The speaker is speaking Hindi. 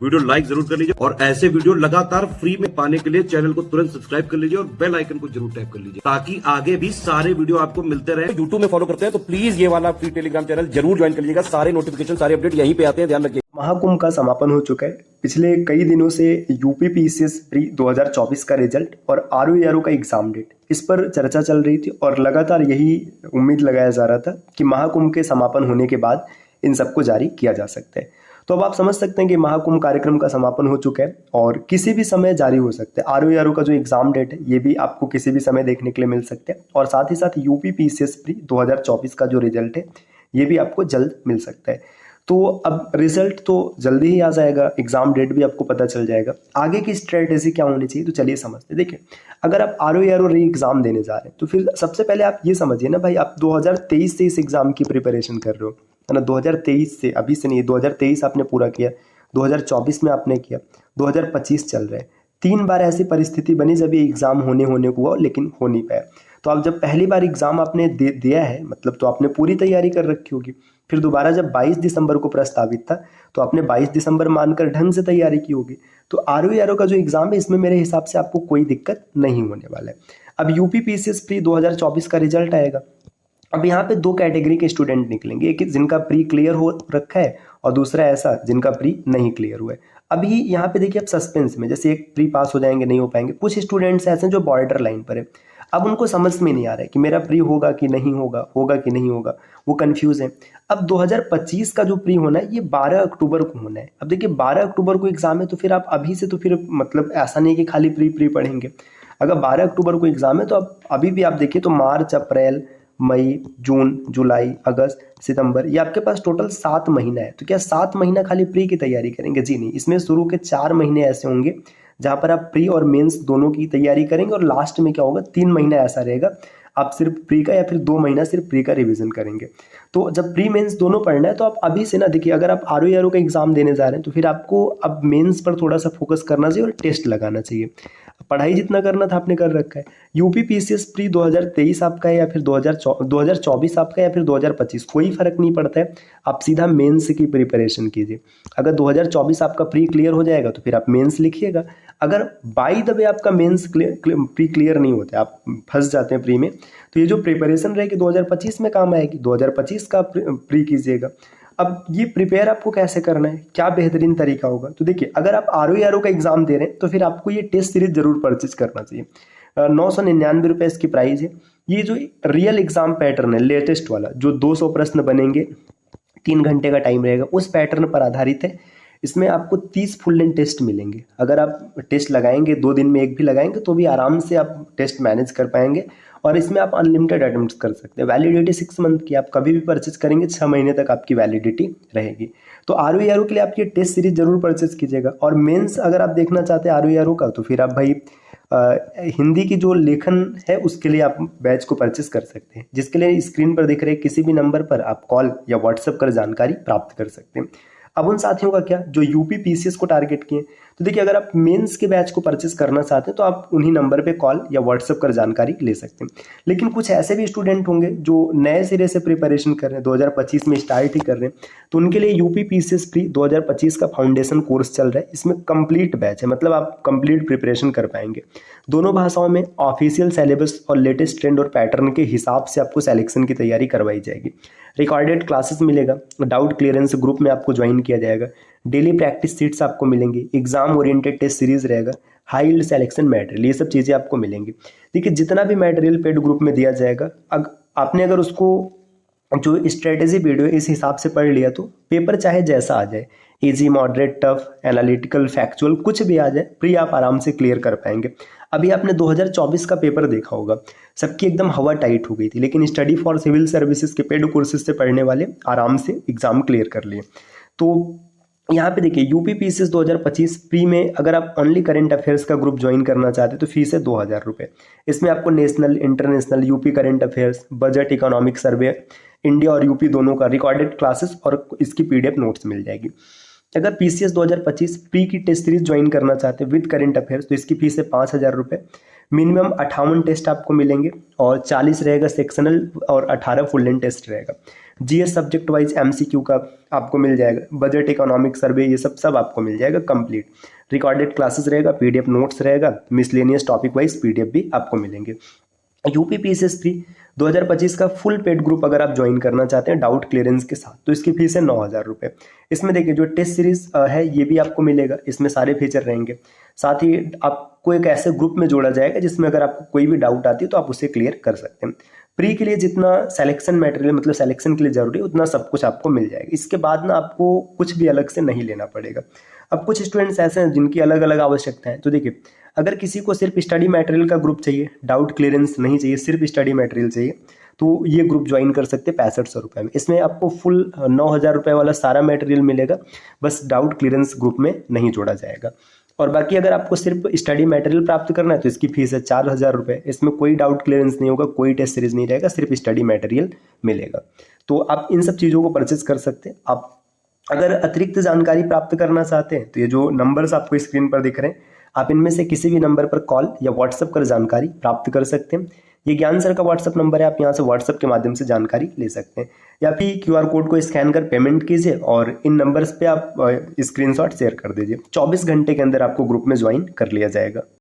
वीडियो लाइक जरूर कर लीजिए और ऐसे वीडियो लगातार फ्री में पाने के लिए चैनल को तुरंत सब्सक्राइब कर लीजिए और बेल आइकन को जरूर टैप कर लीजिए ताकि आगे भी सारे वीडियो आपको मिलते रहे। यूट्यूब में फॉलो करते हैं तो प्लीज ये वाला फ्री टेलीग्राम चैनल जरूर ज्वाइन कर लीजिएगा। सारे नोटिफिकेशन सारे अपडेट यहीं पे आते हैं, ध्यान रखिए। महाकुंभ का समापन हो चुका है। पिछले कई दिनों से यूपी पीसीएस प्री 2024 का रिजल्ट और आरओ का एग्जाम डेट, इस पर चर्चा चल रही थी और लगातार यही उम्मीद लगाया जा रहा था कि महाकुंभ के समापन होने के बाद इन सबको जारी किया जा सकता है। तो अब आप समझ सकते हैं कि महाकुंभ कार्यक्रम का समापन हो चुका है और किसी भी समय जारी हो सकता है। आरओ का जो एग्जाम डेट है ये भी आपको किसी भी समय देखने के लिए मिल सकता है और साथ ही साथ यूपी पीसीएस प्री 2024 का जो रिजल्ट है ये भी आपको जल्द मिल सकता है। तो अब रिजल्ट तो जल्दी ही आ जाएगा, एग्जाम डेट भी आपको पता चल जाएगा। आगे की स्ट्रेटेजी क्या होनी चाहिए तो चलिए समझते हैं। देखिए, अगर आप आरओ री एग्जाम देने जा रहे हैं तो फिर सबसे पहले आप ये समझिए ना भाई, आप 2023 से इस एग्जाम की प्रिपरेशन कर रहे हो, है ना। 2023 से, अभी से नहीं, 2023 आपने पूरा किया, 2024 में आपने किया, 2025 चल रहा है। 3 बार ऐसी परिस्थिति बनी जब ये एग्जाम होने को हुआ लेकिन हो नहीं पाया। तो आप जब पहली बार एग्जाम आपने दिया है मतलब तो आपने पूरी तैयारी कर रखी होगी। फिर दोबारा जब 22 दिसंबर को प्रस्तावित था तो आपने 22 दिसंबर मानकर ढंग से तैयारी की होगी। तो आरओ का जो एग्जाम है इसमें मेरे हिसाब से आपको कोई दिक्कत नहीं होने वाला है। अब यूपी पीसीएस प्री 2024 का रिजल्ट आएगा। अब यहाँ पे 2 कैटेगरी के स्टूडेंट निकलेंगे, एक जिनका प्री क्लियर हो रखा है और दूसरा ऐसा जिनका प्री नहीं क्लियर हुआ है। अभी यहाँ पे देखिए, अब सस्पेंस में, जैसे एक प्री पास हो जाएंगे, नहीं हो पाएंगे। कुछ स्टूडेंट्स ऐसे हैं जो बॉर्डर लाइन पर है, अब उनको समझ में नहीं आ रहा है कि मेरा प्री होगा कि नहीं होगा, होगा कि नहीं होगा, वो कंफ्यूज है। अब 2025 का जो प्री होना है ये 12 अक्टूबर को होना है। अब देखिए 12 अक्टूबर को एग्जाम है तो फिर आप अभी से तो फिर मतलब ऐसा नहीं कि खाली प्री पढ़ेंगे। अगर 12 अक्टूबर को एग्जाम है तो अब अभी भी आप देखिए तो मार्च, अप्रैल, मई, जून, जुलाई, अगस्त, सितंबर, ये आपके पास टोटल 7 महीना है। तो क्या 7 महीना खाली प्री की तैयारी करेंगे? जी नहीं, इसमें शुरू के 4 महीने ऐसे होंगे जहां पर आप प्री और मेंस दोनों की तैयारी करेंगे और लास्ट में क्या होगा, 3 महीना ऐसा रहेगा आप सिर्फ प्री का या फिर 2 महीना सिर्फ प्री का रिवीजन करेंगे। तो जब प्री मेंस दोनों पढ़ना है तो आप अभी से ना, देखिए अगर आप आरओ का एग्जाम देने जा रहे हैं तो फिर आपको अब मेंस पर थोड़ा सा फोकस करना चाहिए और टेस्ट लगाना चाहिए। पढ़ाई जितना करना था आपने कर रखा है। यूपी पीसीएस प्री 2023 आपका है या फिर 2024 आपका है या फिर 2025, कोई फर्क नहीं पड़ता है। आप सीधा मेंस की प्रिपरेशन कीजिए। अगर 2024 आपका प्री क्लियर हो जाएगा तो फिर आप मेंस लिखिएगा। अगर बाई द वे आपका मेंस प्री क्लियर नहीं होता, आप फंस जाते हैं प्री में, तो ये जो प्रिपरेशन रहेगी 2025 में काम आएगी। 2025 का प्री कीजिएगा। अब ये प्रिपेयर आपको कैसे करना है, क्या बेहतरीन तरीका होगा? तो देखिए, अगर आप आरओ का एग्जाम दे रहे हैं तो फिर आपको ये टेस्ट सीरीज जरूर परचेज करना चाहिए। 999 रुपये इसकी प्राइस है। ये जो रियल एग्जाम पैटर्न है, लेटेस्ट वाला, जो 200 प्रश्न बनेंगे, 3 घंटे का टाइम रहेगा, उस पैटर्न पर आधारित है। इसमें आपको 30 फुल लेंथ टेस्ट मिलेंगे। अगर आप टेस्ट लगाएंगे, 2 दिन में एक भी लगाएंगे तो भी आराम से आप टेस्ट मैनेज कर पाएंगे और इसमें आप अनलिमिटेड अटेम्प्ट्स कर सकते हैं। वैलिडिटी 6 मंथ की, आप कभी भी परचेज करेंगे 6 महीने तक आपकी वैलिडिटी रहेगी। तो आरओ के लिए आप ये टेस्ट सीरीज जरूर परचेज कीजिएगा। और मेंस अगर आप देखना चाहते हैं आरओ का तो फिर आप भाई हिंदी की जो लेखन है उसके लिए आप बैच को परचेस कर सकते हैं, जिसके लिए स्क्रीन पर दिख रहे किसी भी नंबर पर आप कॉल या व्हाट्सएप कर जानकारी प्राप्त कर सकते हैं। अब उन साथियों का क्या जो यूपी पीसीएस को टारगेट किए, तो देखिए अगर आप मेंस के बैच को परचेस करना चाहते हैं तो आप उन्हीं नंबर पे कॉल या व्हाट्सएप कर जानकारी ले सकते हैं। लेकिन कुछ ऐसे भी स्टूडेंट होंगे जो नए सिरे से प्रिपरेशन कर रहे हैं, 2025 में स्टार्ट ही कर रहे हैं, तो उनके लिए यूपी पीसीएस प्री 2025 का फाउंडेशन कोर्स चल रहा है। इसमें कंप्लीट बैच है, मतलब आप कंप्लीट प्रिपरेशन कर पाएंगे। दोनों भाषाओं में ऑफिशियल सिलेबस और लेटेस्ट ट्रेंड और पैटर्न के हिसाब से आपको सिलेक्शन की तैयारी करवाई जाएगी। रिकॉर्डेड क्लासेस मिलेगा, डाउट क्लियरेंस ग्रुप में आपको ज्वाइन किया जाएगा, डेली प्रैक्टिस सीट्स आपको मिलेंगी, एग्जाम ओरिएंटेड टेस्ट सीरीज रहेगा, हाई यील्ड सिलेक्शन मटेरियल, ये सब चीज़ें आपको मिलेंगी। देखिए जितना भी मटेरियल पेड ग्रुप में दिया जाएगा, आपने अगर उसको जो स्ट्रेटेजी वीडियो इस हिसाब से पढ़ लिया तो पेपर चाहे जैसा आ जाए, easy, moderate, tough, analytical, factual, कुछ भी आ जाए, प्री आप आराम से क्लियर कर पाएंगे। अभी आपने 2024 का पेपर देखा होगा, सबकी एकदम हवा टाइट हो गई थी, लेकिन स्टडी फॉर सिविल सर्विसेज के पेड कोर्सेज से पढ़ने वाले आराम से एग्जाम क्लियर कर लिए। तो यहाँ पे देखिए यूपी पीसीएस 2025 प्री में अगर आप ओनली करंट अफेयर्स का ग्रुप ज्वाइन करना चाहते हैं तो फीस है 2000 रुपये। इसमें आपको national, international, UP current affairs, budget, economic survey, India और यूपी दोनों का रिकॉर्डेड क्लासेस और इसकी पीडीएफ नोट्स मिल जाएगी। अगर पीसीएस 2025 प्री की टेस्ट सीरीज ज्वाइन करना चाहते हैं विद करंट अफेयर्स तो इसकी फीस है 5000 रुपये। मिनिमम 58 टेस्ट आपको मिलेंगे और 40 रहेगा सेक्शनल और 18 फुल लेंथ टेस्ट रहेगा। जीएस सब्जेक्ट वाइज एमसीक्यू का आपको मिल जाएगा, बजट इकोनॉमिक सर्वे ये सब आपको मिल जाएगा कंप्लीट। रिकॉर्डेड क्लासेस रहेगा, पीडीएफ नोट्स रहेगा, मिसलेनियस टॉपिक वाइज पीडीएफ भी आपको मिलेंगे। यूपी पीसीएस प्री 2025 का फुल पेड ग्रुप अगर आप ज्वाइन करना चाहते हैं डाउट क्लियरेंस के साथ तो इसकी फीस है 9,000 रुपये। इसमें देखिए जो टेस्ट सीरीज है ये भी आपको मिलेगा, इसमें सारे फीचर रहेंगे। साथ ही आपको एक ऐसे ग्रुप में जोड़ा जाएगा जिसमें अगर आपको कोई भी डाउट आती है तो आप उसे क्लियर कर सकते हैं। प्री के लिए जितना सिलेक्शन मटेरियल मतलब सिलेक्शन के लिए जरूरी है उतना सब कुछ आपको मिल जाएगा। इसके बाद ना आपको कुछ भी अलग से नहीं लेना पड़ेगा। अब कुछ स्टूडेंट्स ऐसे हैं जिनकी अलग अलग आवश्यकता है, तो देखिए अगर किसी को सिर्फ स्टडी मटेरियल का ग्रुप चाहिए, डाउट क्लियरेंस नहीं चाहिए, सिर्फ स्टडी मटेरियल चाहिए, तो ये ग्रुप ज्वाइन कर सकते हैं 6500 रुपये में। इसमें आपको फुल 9,000 रुपये वाला सारा मटेरियल मिलेगा, बस डाउट क्लियरेंस ग्रुप में नहीं जोड़ा जाएगा। और बाकी अगर आपको सिर्फ स्टडी मटेरियल प्राप्त करना है तो इसकी फीस है 4,000 रुपये। इसमें कोई डाउट क्लियरेंस नहीं होगा, कोई टेस्ट सीरीज नहीं रहेगा, सिर्फ स्टडी मटेरियल मिलेगा। तो आप इन सब चीज़ों को परचेज कर सकते हैं। आप अगर अतिरिक्त जानकारी प्राप्त करना चाहते हैं तो ये जो नंबर्स आपको स्क्रीन पर दिख रहे हैं, आप इनमें से किसी भी नंबर पर कॉल या व्हाट्सएप कर जानकारी प्राप्त कर सकते हैं। ये ज्ञान सर का व्हाट्सएप नंबर है, आप यहाँ से व्हाट्सएप के माध्यम से जानकारी ले सकते हैं, या फिर क्यूआर कोड को स्कैन कर पेमेंट कीजिए और इन नंबर्स पे आप स्क्रीनशॉट शेयर कर दीजिए। 24 घंटे के अंदर आपको ग्रुप में ज्वाइन कर लिया जाएगा।